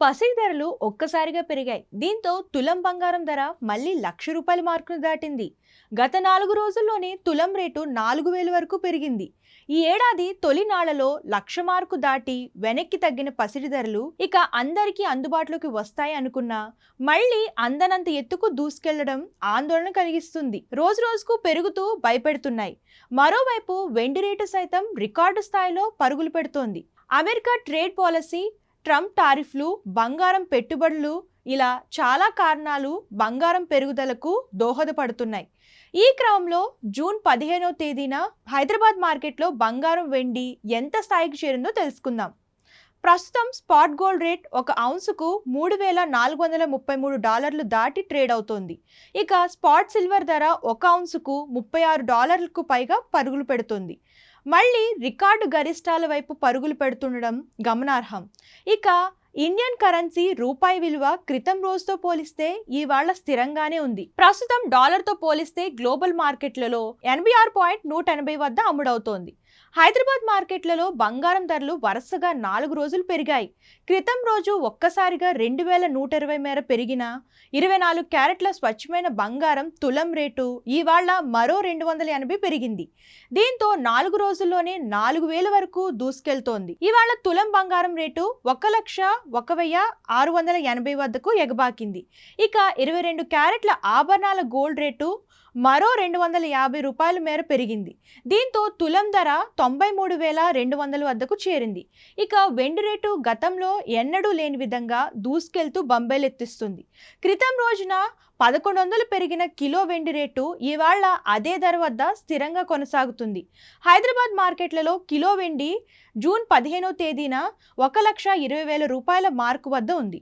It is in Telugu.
పసిడి ధరలు ఒక్కసారిగా పెరిగాయి. దీంతో తులం బంగారం ధర మళ్ళీ ₹1,00,000 మార్కును దాటింది. గత 4 రోజుల్లోనే తులం రేటు 4,000 వరకు పెరిగింది. ఈ ఏడాది తొలి నాళ్లలో 1,00,000 మార్కు దాటి వెనక్కి తగ్గిన పసిడి ధరలు ఇక అందరికీ అందుబాటులోకి వస్తాయి అనుకున్నా మళ్ళీ అందనంత ఎత్తుకు దూసుకెళ్లడం ఆందోళన కలిగిస్తుంది. రోజు రోజుకు పెరుగుతూ భయపెడుతున్నాయి. మరోవైపు వెండి రేటు సైతం రికార్డు స్థాయిలో పరుగులు పెడుతోంది. అమెరికా ట్రేడ్ పాలసీ, ట్రంప్ టారిఫ్లు, బంగారం పెట్టుబడులు ఇలా చాలా కారణాలు బంగారం పెరుగుదలకు దోహదపడుతున్నాయి. ఈ క్రమంలో జూన్ 15వ తేదీన హైదరాబాద్ మార్కెట్లో బంగారం, వెండి ఎంత స్థాయికి చేరిందో తెలుసుకుందాం. ప్రస్తుతం స్పాట్ గోల్డ్ రేట్ ఒక ఔన్సుకు $3,433 దాటి ట్రేడ్ అవుతోంది. ఇక స్పాట్ సిల్వర్ ధర ఒక ఔన్సుకు $36కు పైగా పరుగులు పెడుతోంది. మళ్ళీ రికార్డు గరిష్టాల వైపు పరుగులు పెడుతుండడం గమనార్హం. ఇక ఇండియన్ కరెన్సీ రూపాయి విలువ క్రితం రోజుతో పోలిస్తే ఇవాళ స్థిరంగానే ఉంది. ప్రస్తుతం డాలర్తో పోలిస్తే గ్లోబల్ మార్కెట్లలో 86.180 వద్ద అమ్ముడవుతోంది. హైదరాబాద్ మార్కెట్లలో బంగారం ధరలు వరుసగా 4 రోజులు పెరిగాయి. క్రితం రోజు ఒక్కసారిగా 2,120 మేర పెరిగిన 24 క్యారెట్ల స్వచ్ఛమైన బంగారం తులం రేటు ఇవాళ మరో 280 పెరిగింది. దీంతో 4 రోజుల్లోనే 4,000 వరకు దూసుకెళ్తోంది. ఇవాళ తులం బంగారం రేటు 1,01,680 వద్దకు ఎగబాకింది. ఇక 22 క్యారెట్ల ఆభరణాల గోల్డ్ రేటు మరో ₹250 మేర పెరిగింది. దీంతో తులం ధర 93,200 వద్దకు చేరింది. ఇక వెండి రేటు గతంలో ఎన్నడూ లేని విధంగా దూసుకెళ్తూ బంబేలెత్తిస్తుంది. క్రితం రోజున 1,100 పెరిగిన కిలో వెండి రేటు ఇవాళ అదే ధర వద్ద స్థిరంగా కొనసాగుతుంది. హైదరాబాద్ మార్కెట్లలో కిలో వెండి జూన్ 15వ తేదీన ₹1,20,000 మార్కు వద్ద ఉంది.